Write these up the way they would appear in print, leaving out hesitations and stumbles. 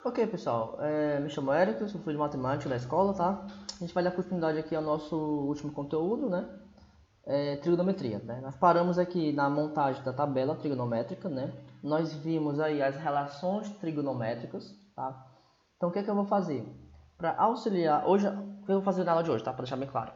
Ok, pessoal, me chamo Érico, sou filho de matemática da escola, tá? A gente vai dar continuidade aqui ao nosso último conteúdo, né? Trigonometria, né? Nós paramos aqui na montagem da tabela trigonométrica, né? Nós vimos aí as relações trigonométricas, tá? Então, o que é que eu vou fazer? Para auxiliar, hoje, o que eu vou fazer na aula de hoje, tá? Para deixar bem claro.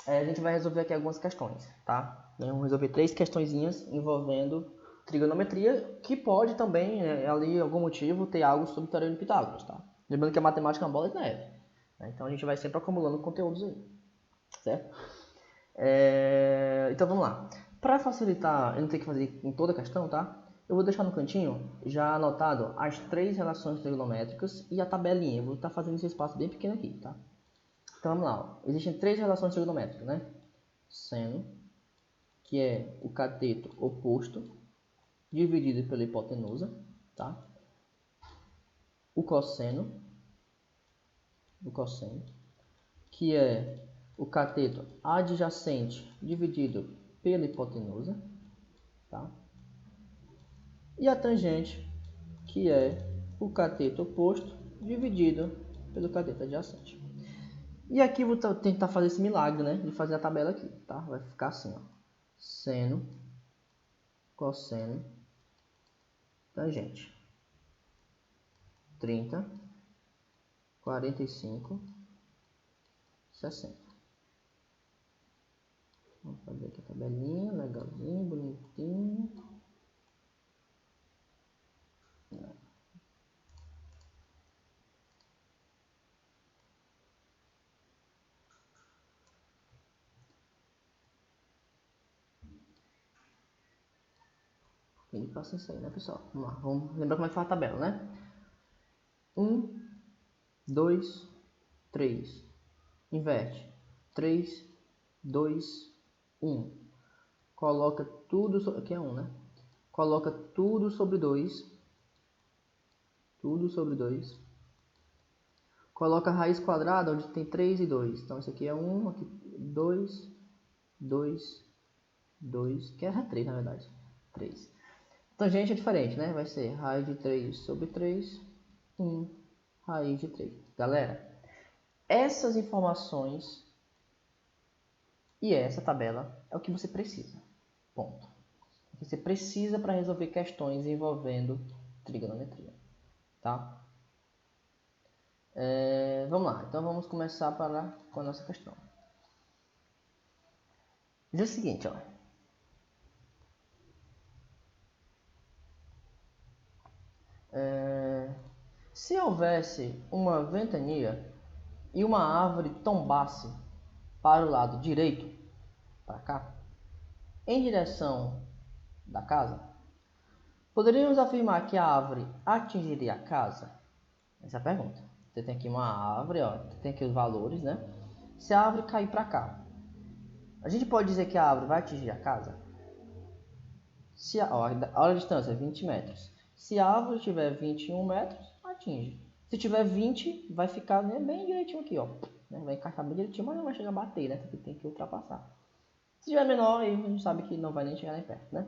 A gente vai resolver aqui algumas questões, tá? Vamos resolver 3 questõezinhas envolvendo trigonometria, que pode também, ali, algum motivo, ter algo sobre teorema de Pitágoras, tá? Lembrando que a matemática é uma bola de neve, né? Então a gente vai sempre acumulando conteúdos aí, certo? Então vamos lá. Para facilitar, eu não tenho que fazer em toda a questão, tá? Eu vou deixar no cantinho já anotado as 3 relações trigonométricas e a tabelinha. Eu vou estar fazendo esse espaço bem pequeno aqui, tá? Então vamos lá. Ó. Existem 3 relações trigonométricas, né? Seno, que é o cateto oposto, dividido pela hipotenusa, tá? O cosseno, que é o cateto adjacente dividido pela hipotenusa, tá? E a tangente, que é o cateto oposto dividido pelo cateto adjacente. E aqui eu vou tentar fazer esse milagre, né? De fazer a tabela aqui, tá? Vai ficar assim, ó. Seno, cosseno, tangente. 30, 45, 60. Vamos fazer aqui a tabelinha, legalzinho, bonitinho. Ele passa isso aí, né, pessoal? Vamos lá, vamos lembrar como é que faz a tabela, né? 1, 2, 3. Inverte. 3, 2, 1. Coloca tudo sobre... Aqui é 1, né? Coloca tudo sobre 2. Tudo sobre 2. Coloca a raiz quadrada onde tem 3 e 2. Então, isso aqui é 1, aqui 2, 2, 2. Que é 3, na verdade. 3. Tangente é diferente, né? Vai ser raiz de 3 sobre 3, 1, raiz de 3. Galera, essas informações e essa tabela é o que você precisa. Ponto. O que você precisa para resolver questões envolvendo trigonometria. Tá? Vamos lá. Então vamos começar com a nossa questão. Diz o seguinte, ó. Se houvesse uma ventania e uma árvore tombasse para o lado direito, para cá, em direção da casa, poderíamos afirmar que a árvore atingiria a casa? Essa é a pergunta. Você tem aqui uma árvore, ó, tem aqui os valores, né? Se a árvore cair para cá, a gente pode dizer que a árvore vai atingir a casa? Se a distância é 20 metros. Se a árvore tiver 21 metros, atinge. Se tiver 20, vai ficar, né, bem direitinho aqui, ó. Vai encaixar bem direitinho, mas não vai chegar a bater, né? Porque tem que ultrapassar. Se tiver menor, aí a gente sabe que não vai nem chegar nem perto, né?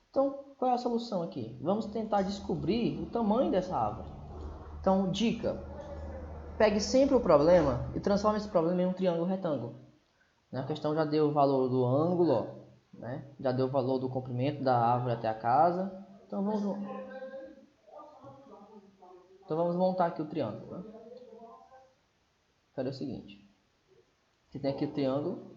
Então, qual é a solução aqui? Vamos tentar descobrir o tamanho dessa árvore. Então, dica. Pegue sempre o problema e transforme esse problema em um triângulo retângulo. A questão já deu o valor do ângulo, ó, né? Já deu o valor do comprimento da árvore até a casa. Então vamos montar aqui o triângulo. Né? Fazer o seguinte. Você tem aqui o triângulo.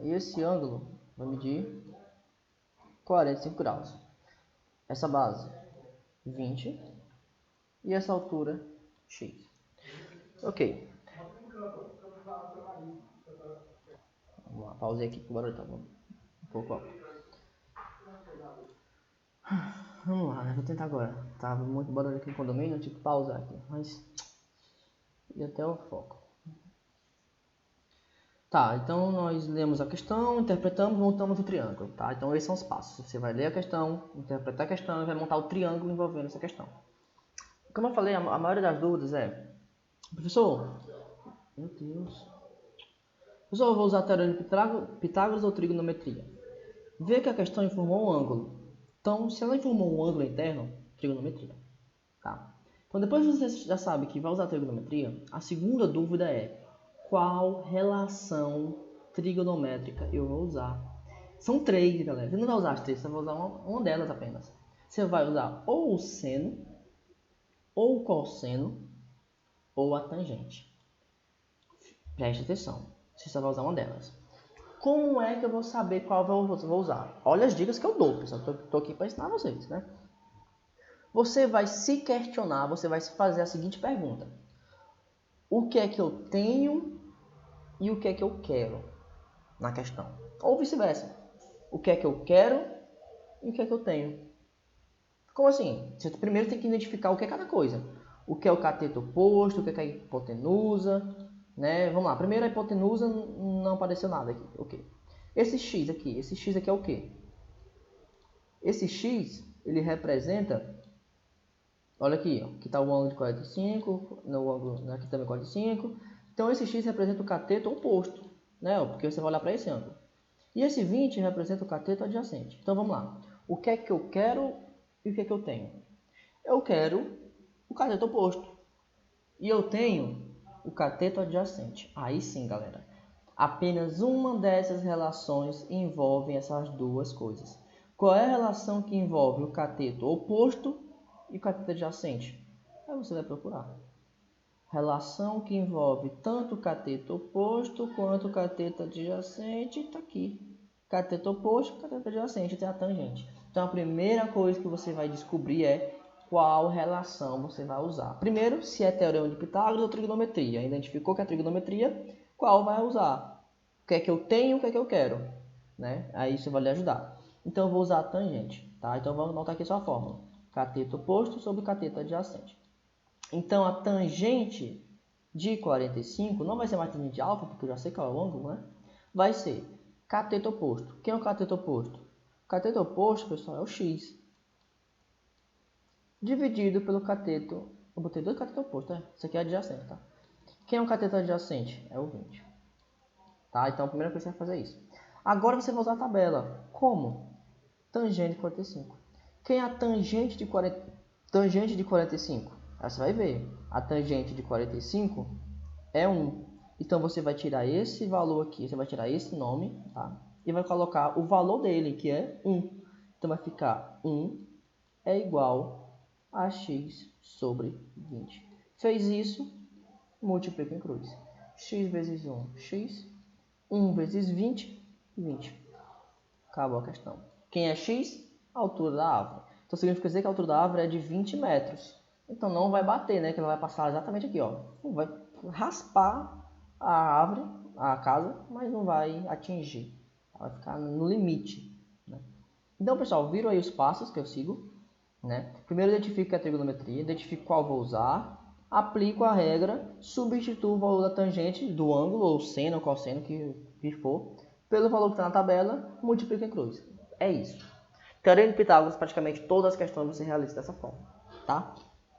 E esse ângulo vai medir 45 graus. Essa base 20 e essa altura x. Ok. Vamos lá, pausei aqui que o barulho tá um pouco alto. Vamos lá, né? Vou tentar agora. Tava muito barulho aqui no condomínio, eu tive que pausar aqui, mas e até o foco. Tá, então nós lemos a questão, interpretamos, montamos o triângulo, tá? Então esses são os passos. Você vai ler a questão, interpretar a questão e vai montar o triângulo envolvendo essa questão. Como eu falei, a maioria das dúvidas é: professor, meu Deus. Professor, eu vou usar teorema de Pitágoras ou trigonometria? Vê que a questão informou um ângulo. Então, se ela informou um ângulo interno, trigonometria, tá? Então, depois que você já sabe que vai usar trigonometria, a segunda dúvida é qual relação trigonométrica eu vou usar. São 3, galera. Você não vai usar as 3, você vai usar uma delas apenas. Você vai usar ou o seno, ou o cosseno, ou a tangente. Preste atenção, você só vai usar uma delas. Como é que eu vou saber qual eu vou usar? Olha as dicas que eu dou, pessoal. Estou aqui para ensinar vocês, né? Você vai se questionar, você vai se fazer a seguinte pergunta: o que é que eu tenho e o que é que eu quero na questão? Ou vice-versa. O que é que eu quero e o que é que eu tenho? Como assim? Você primeiro tem que identificar o que é cada coisa. O que é o cateto oposto, o que é a hipotenusa, né? Vamos lá. Primeiro a hipotenusa não apareceu nada aqui. Ok. Esse x aqui é o quê? Esse x, ele representa... Olha aqui, ó. Aqui está o ângulo de 45, no ângulo, aqui também 45. Então esse x representa o cateto oposto, né? Porque você vai olhar para esse ângulo. E esse 20 representa o cateto adjacente. Então vamos lá. O que é que eu quero e o que é que eu tenho? Eu quero o cateto oposto. E eu tenho o cateto adjacente. Aí sim, galera. Apenas uma dessas relações envolve essas duas coisas. Qual é a relação que envolve o cateto oposto e o cateto adjacente? Aí você vai procurar. Relação que envolve tanto o cateto oposto quanto o cateto adjacente está aqui. Cateto oposto, cateto adjacente, tem a tangente. Então a primeira coisa que você vai descobrir é qual relação você vai usar. Primeiro, se é teorema de Pitágoras ou trigonometria. Identificou que é trigonometria, qual vai usar? O que é que eu tenho, o que é que eu quero? Né? Aí isso vai lhe ajudar. Então eu vou usar a tangente. Tá? Então vamos anotar aqui só a fórmula. Cateto oposto sobre cateto adjacente. Então a tangente de 45 não vai ser mais tangente alfa, porque eu já sei qual é o ângulo, né? Vai ser cateto oposto. Quem é o cateto oposto? O cateto oposto, pessoal, é o x. Dividido pelo cateto... Eu botei dois catetos opostos, né? Isso aqui é adjacente, tá? Quem é o cateto adjacente? É o 20. Tá? Então a primeira coisa que você vai fazer é isso. Agora você vai usar a tabela. Como? Tangente de 45. Quem é a tangente de 45? Aí você vai ver. A tangente de 45 é 1. Então você vai tirar esse valor aqui, você vai tirar esse nome, tá? E vai colocar o valor dele, que é 1. Então vai ficar 1 é igual a x sobre 20. Fez isso, multiplica em cruz. X vezes 1, x. 1 vezes 20, 20. Acabou a questão. Quem é x? A altura da árvore. Então significa dizer que a altura da árvore é de 20 metros. Então não vai bater, né? Que ela vai passar exatamente aqui, ó. Vai raspar a árvore, a casa, mas não vai atingir. Vai ficar no limite, né? Então, pessoal, viram aí os passos que eu sigo, né? Primeiro identifico a trigonometria, identifico qual vou usar, aplico a regra, substituo o valor da tangente do ângulo, ou seno, ou cosseno, que for, pelo valor que está na tabela, multiplico em cruz. É isso. Teorema de Pitágoras, praticamente todas as questões você realiza dessa forma, tá?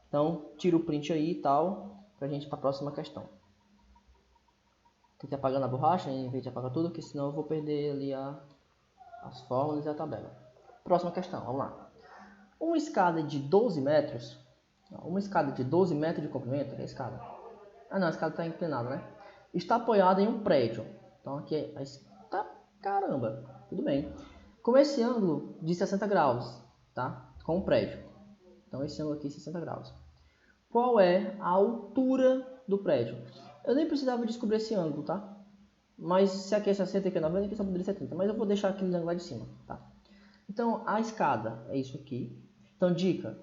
Então, tira o print aí e tal, pra gente ir para a próxima questão. Tem que apagar na borracha em vez de apagar tudo, porque senão eu vou perder ali as fórmulas e a tabela. Próxima questão, vamos lá. Uma escada de 12 metros, de comprimento, é a escada. Ah não, a escada está inclinada, né? Está apoiada em um prédio. Então aqui é... Tá, caramba, tudo bem. Com esse ângulo de 60 graus, tá? Com o prédio. Então esse ângulo aqui é 60 graus. Qual é a altura do prédio? Eu nem precisava descobrir esse ângulo, tá? Mas se aqui é 60 e aqui é 90, aqui só poderia ser 70. Mas eu vou deixar aquele ângulo lá de cima, tá? Então a escada é isso aqui. Então dica,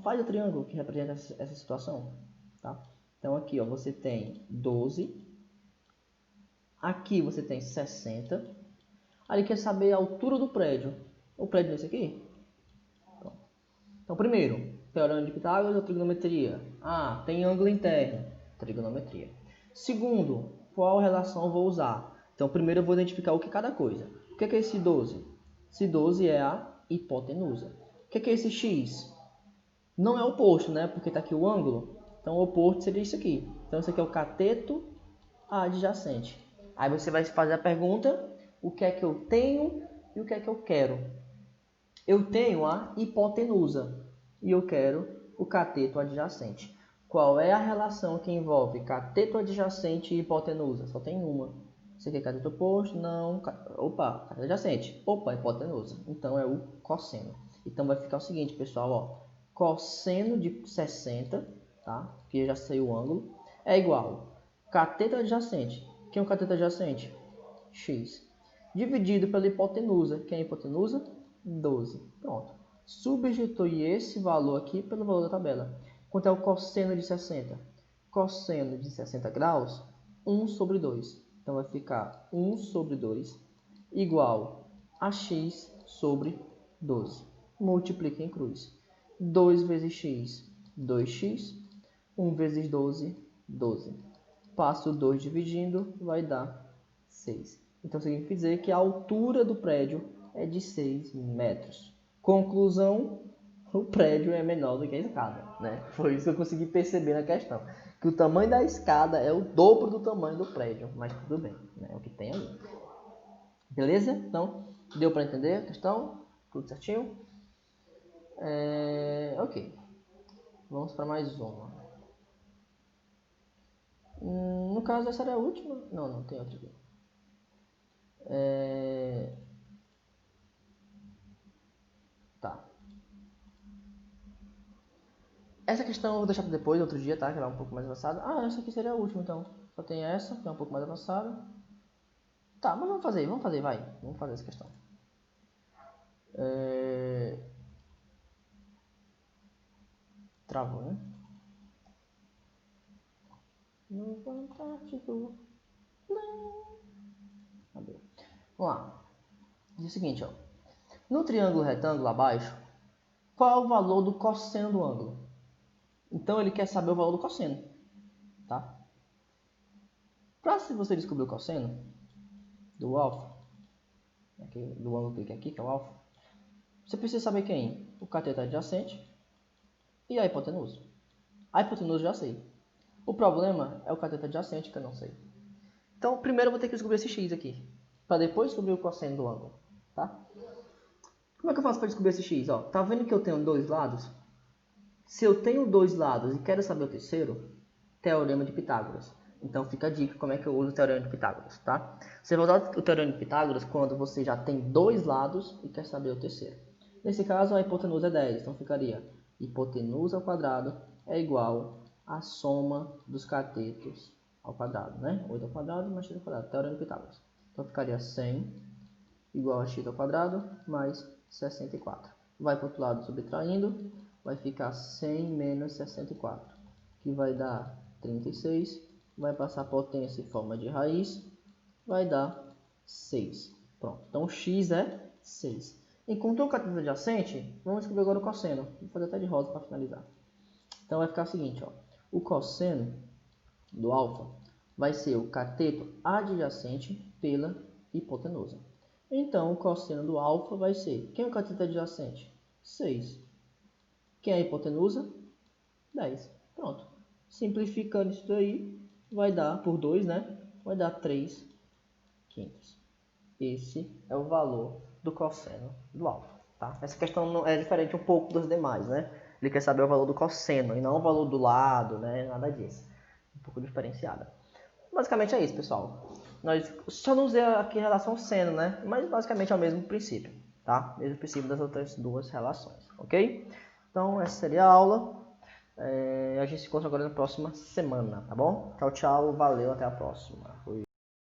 faz o triângulo que representa essa situação, tá? Então aqui, ó, você tem 12. Aqui você tem 60. Aí quer saber a altura do prédio. O prédio é esse aqui? Então primeiro, teorema de Pitágoras ou trigonometria? Ah, tem ângulo interno. Trigonometria. Segundo, qual relação eu vou usar? Então primeiro eu vou identificar o que é cada coisa. O que é esse 12? Esse 12 é a hipotenusa. O que é esse x? Não é oposto, né? Porque está aqui o ângulo. Então o oposto seria isso aqui. Então isso aqui é o cateto adjacente. Aí você vai fazer a pergunta, o que é que eu tenho e o que é que eu quero? Eu tenho a hipotenusa e eu quero o cateto adjacente. Qual é a relação que envolve cateto adjacente e hipotenusa? Só tem uma. Isso aqui é cateto oposto? Não. Opa, cateto adjacente. Opa, hipotenusa. Então é o cosseno. Então vai ficar o seguinte, pessoal, ó. Cosseno de 60, tá? Que já sei o ângulo, é igual cateto adjacente. Quem é o cateto adjacente? X. Dividido pela hipotenusa. Quem é a hipotenusa? 12. Pronto. Substitui esse valor aqui pelo valor da tabela. Quanto é o cosseno de 60? Cosseno de 60 graus, 1 sobre 2. Então vai ficar 1 sobre 2 igual a x sobre 12. Multiplica em cruz. 2 vezes x, 2x. 1 vezes 12, 12. Passo 2 dividindo, vai dar 6. Então significa dizer que a altura do prédio é de 6 metros. Conclusão, o prédio é menor do que a escada, né? Foi isso que eu consegui perceber na questão. Que o tamanho da escada é o dobro do tamanho do prédio, mas tudo bem, né? É o que tem ali. Beleza? Então, deu para entender a questão? Tudo certinho? Ok. Vamos para mais uma. No caso, essa era a última? Não, tem outra aqui. Tá. Essa questão eu vou deixar para depois, outro dia, tá? Que ela é um pouco mais avançada. Ah, essa aqui seria a última, então. Só tem essa, que é um pouco mais avançada. Tá, mas vamos fazer, vai. Vamos fazer essa questão. Travou, né? No Fantástico. Cadê? Vamos lá. Diz o seguinte, ó. No triângulo retângulo abaixo, qual é o valor do cosseno do ângulo? Então ele quer saber o valor do cosseno, tá? Para se você descobrir o cosseno do alfa, aqui, do ângulo que é aqui, que é o alfa, você precisa saber quem? O cateto adjacente e a hipotenusa. A hipotenusa já sei. O problema é o cateto adjacente que eu não sei. Então primeiro eu vou ter que descobrir esse x aqui, para depois descobrir o cosseno do ângulo, tá? Como é que eu faço para descobrir esse x? Ó, tá vendo que eu tenho dois lados? Se eu tenho dois lados e quero saber o terceiro, teorema de Pitágoras. Então fica a dica como é que eu uso o teorema de Pitágoras, tá? Você vai usar o teorema de Pitágoras quando você já tem dois lados e quer saber o terceiro. Nesse caso a hipotenusa é 10, então ficaria hipotenusa ao quadrado é igual à soma dos catetos ao quadrado, né? 8 ao quadrado mais x ao quadrado, teorema de Pitágoras. Então ficaria 100 igual a x ao quadrado mais 64. Vai para o outro lado subtraindo, vai ficar 100 menos 64, que vai dar 36. Vai passar a potência em forma de raiz, vai dar 6. Pronto, então o x é 6. Encontrou o cateto adjacente? Vamos descobrir agora o cosseno. Vou fazer até de rosa para finalizar. Então vai ficar o seguinte, ó. O cosseno do alfa vai ser o cateto adjacente pela hipotenusa. Então o cosseno do alfa vai ser, quem é o cateto adjacente? 6. Quem é a hipotenusa? 10. Pronto. Simplificando isso daí, vai dar, por 2, né? Vai dar 3 quintos. Esse é o valor do cosseno do alfa, tá? Essa questão é diferente um pouco das demais, né? Ele quer saber o valor do cosseno e não o valor do lado, né? Nada disso. Um pouco diferenciada. Basicamente é isso, pessoal. Nós só não usei aqui a relação seno, né? Mas basicamente é o mesmo princípio, tá? Mesmo princípio das outras duas relações, ok? Então essa seria a aula. A gente se encontra agora na próxima semana, tá bom? Tchau, tchau, valeu, até a próxima.